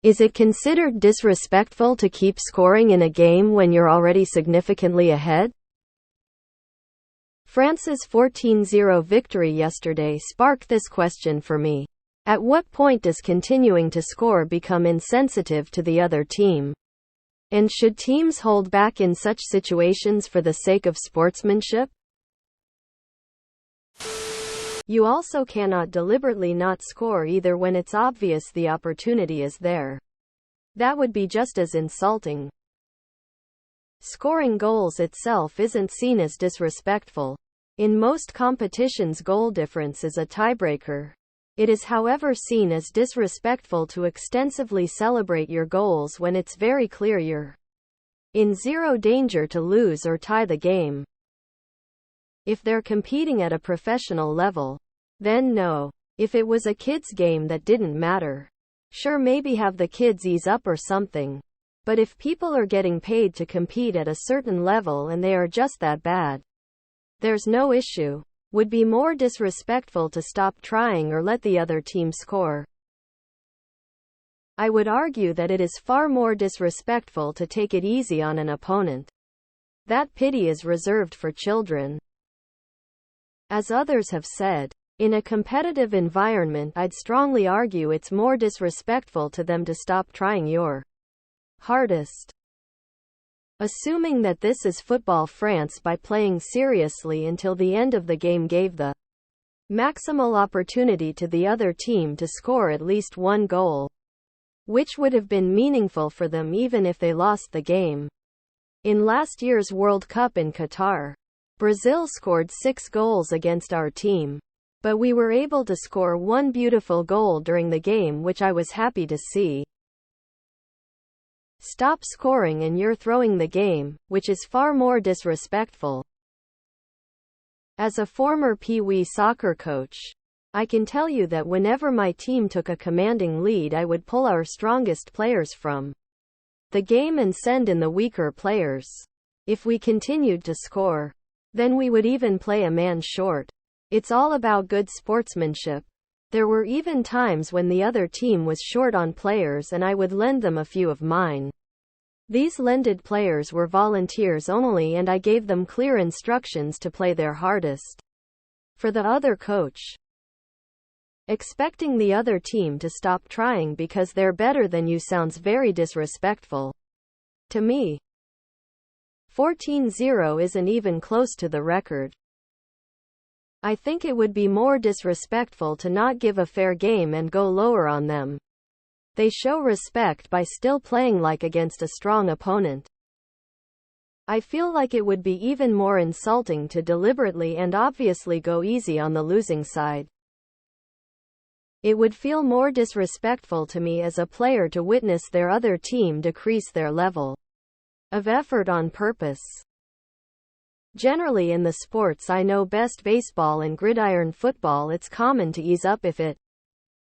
Is it considered disrespectful to keep scoring in a game when you're already significantly ahead? France's 14-0 victory yesterday sparked this question for me. At what point does continuing to score become insensitive to the other team? And should teams hold back in such situations for the sake of sportsmanship? You also cannot deliberately not score either when it's obvious the opportunity is there. That would be just as insulting. Scoring goals itself isn't seen as disrespectful. In most competitions, goal difference is a tiebreaker. It is, however, seen as disrespectful to extensively celebrate your goals when it's very clear you're in zero danger to lose or tie the game. If they're competing at a professional level, then no. If it was a kids' game that didn't matter, sure, maybe have the kids ease up or something. But if people are getting paid to compete at a certain level and they are just that bad, there's no issue. Would be more disrespectful to stop trying or let the other team score. I would argue that it is far more disrespectful to take it easy on an opponent. That pity is reserved for children. As others have said, in a competitive environment, I'd strongly argue it's more disrespectful to them to stop trying your hardest. Assuming that this is football, France, by playing seriously until the end of the game, gave the maximal opportunity to the other team to score at least one goal, which would have been meaningful for them even if they lost the game. In last year's World Cup in Qatar, Brazil scored 6 goals against our team, but we were able to score one beautiful goal during the game, which I was happy to see. Stop scoring and you're throwing the game, which is far more disrespectful. As a former Pee-wee soccer coach, I can tell you that whenever my team took a commanding lead, I would pull our strongest players from the game and send in the weaker players. If we continued to score, then we would even play a man short. It's all about good sportsmanship. There were even times when the other team was short on players and I would lend them a few of mine. These lended players were volunteers only, and I gave them clear instructions to play their hardest for the other coach. Expecting the other team to stop trying because they're better than you sounds very disrespectful to me. 14-0 isn't even close to the record. I think it would be more disrespectful to not give a fair game and go lower on them. They show respect by still playing like against a strong opponent. I feel like it would be even more insulting to deliberately and obviously go easy on the losing side. It would feel more disrespectful to me as a player to witness their other team decrease their level of effort on purpose. Generally in the sports I know best, baseball and gridiron football, it's common to ease up if it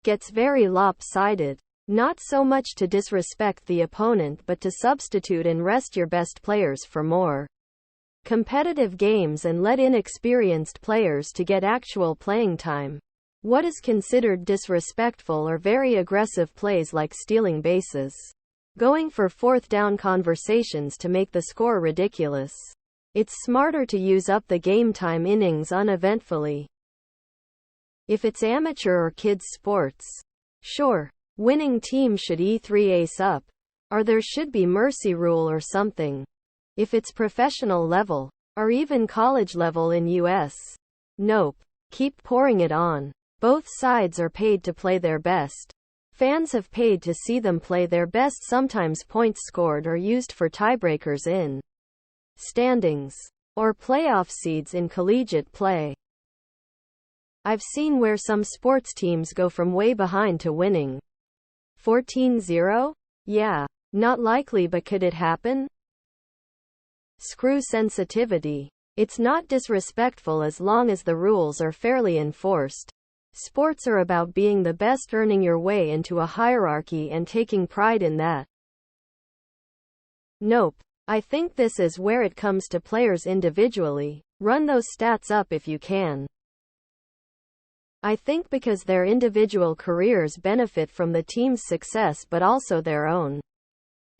gets very lopsided. Not so much to disrespect the opponent, but to substitute and rest your best players for more competitive games and let inexperienced players to get actual playing time. What is considered disrespectful are very aggressive plays like stealing bases, going for fourth down conversations to make the score ridiculous. It's smarter to use up the game time innings uneventfully. If it's amateur or kids sports, sure, winning team should E3 ace up, or there should be mercy rule or something. If it's professional level, or even college level in US, nope. Keep pouring it on. Both sides are paid to play their best. Fans have paid to see them play their best. Sometimes points scored are used for tiebreakers in standings or playoff seeds in collegiate play. I've seen where some sports teams go from way behind to winning. 14-0? Yeah. Not likely, but could it happen? Screw sensitivity. It's not disrespectful as long as the rules are fairly enforced. Sports are about being the best, earning your way into a hierarchy and taking pride in that. Nope. I think this is where it comes to players individually. Run those stats up if you can. I think because their individual careers benefit from the team's success but also their own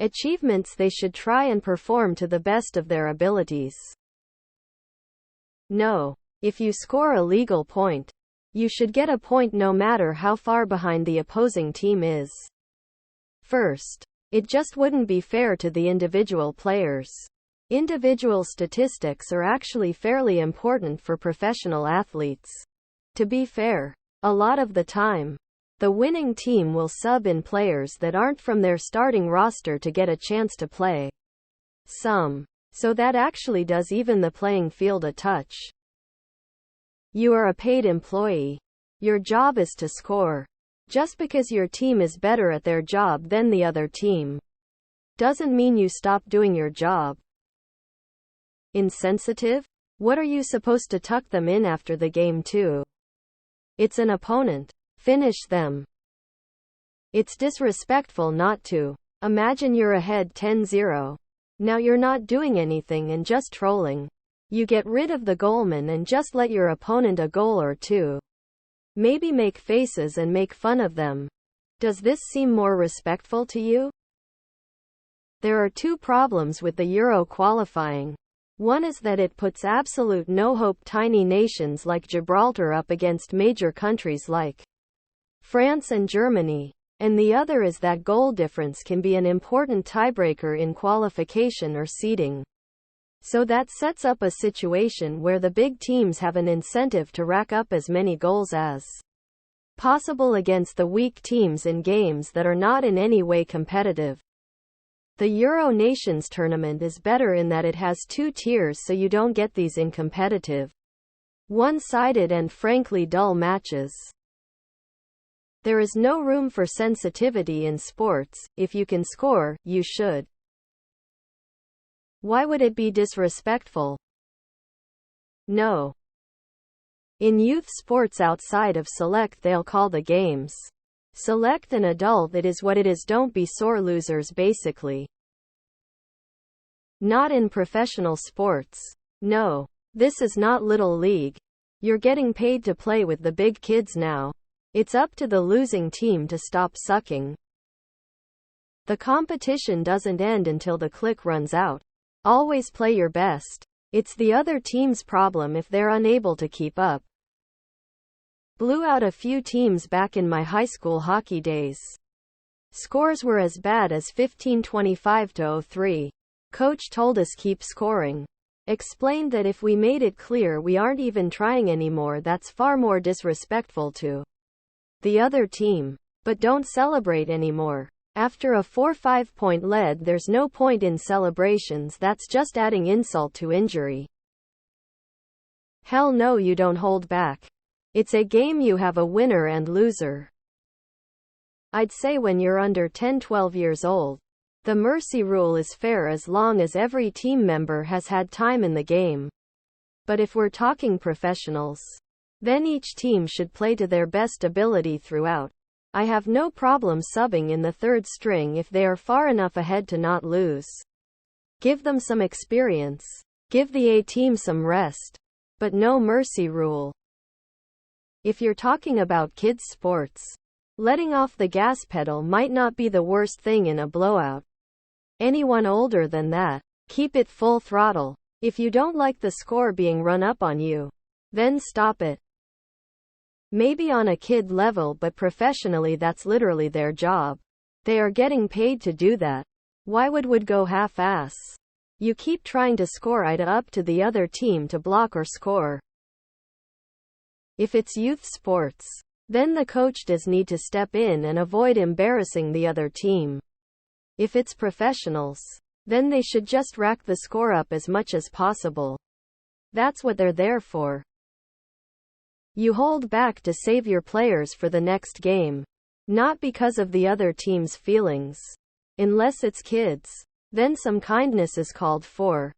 achievements, they should try and perform to the best of their abilities. No. If you score a legal point, you should get a point no matter how far behind the opposing team is. First, it just wouldn't be fair to the individual players. Individual statistics are actually fairly important for professional athletes. To be fair, a lot of the time, the winning team will sub in players that aren't from their starting roster to get a chance to play some. So that actually does even the playing field a touch. You are a paid employee. Your job is to score. Just because your team is better at their job than the other team doesn't mean you stop doing your job. Insensitive? What are you supposed to tuck them in after the game to? It's an opponent. Finish them. It's disrespectful not to. Imagine you're ahead 10-0. Now you're not doing anything and just trolling. You get rid of the goalman and just let your opponent a goal or two. Maybe make faces and make fun of them. Does this seem more respectful to you? There are two problems with the Euro qualifying. One is that it puts absolute no-hope tiny nations like Gibraltar up against major countries like France and Germany. And the other is that goal difference can be an important tiebreaker in qualification or seeding. So that sets up a situation where the big teams have an incentive to rack up as many goals as possible against the weak teams in games that are not in any way competitive. The Euro Nations tournament is better in that it has two tiers, so you don't get these incompetitive, one-sided and frankly dull matches. There is no room for sensitivity in sports. If you can score, you should. Why would it be disrespectful? No. In youth sports outside of select, they'll call the games select and adult. It is what it is. Don't be sore losers, basically. Not in professional sports. No. This is not Little League. You're getting paid to play with the big kids now. It's up to the losing team to stop sucking. The competition doesn't end until the click runs out. Always play your best. It's the other team's problem if they're unable to keep up. Blew out a few teams back in my high school hockey days. Scores were as bad as 15-25 to 0-3. Coach told us keep scoring. Explained that if we made it clear we aren't even trying anymore, that's far more disrespectful to the other team. But don't celebrate anymore. After a 4-5 point lead, there's no point in celebrations. That's just adding insult to injury. Hell no, you don't hold back. It's a game, you have a winner and loser. I'd say when you're under 10-12 years old, the mercy rule is fair as long as every team member has had time in the game. But if we're talking professionals, then each team should play to their best ability throughout. I have no problem subbing in the third string if they are far enough ahead to not lose. Give them some experience. Give the A team some rest. But no mercy rule. If you're talking about kids' sports, letting off the gas pedal might not be the worst thing in a blowout. Anyone older than that, keep it full throttle. If you don't like the score being run up on you, then stop it. Maybe on a kid level, but professionally that's literally their job. They are getting paid to do that. Why would go half-ass? You keep trying to score it up to the other team to block or score. If it's youth sports, then the coach does need to step in and avoid embarrassing the other team. If it's professionals, then they should just rack the score up as much as possible. That's what they're there for. You hold back to save your players for the next game, not because of the other team's feelings. Unless it's kids, then some kindness is called for.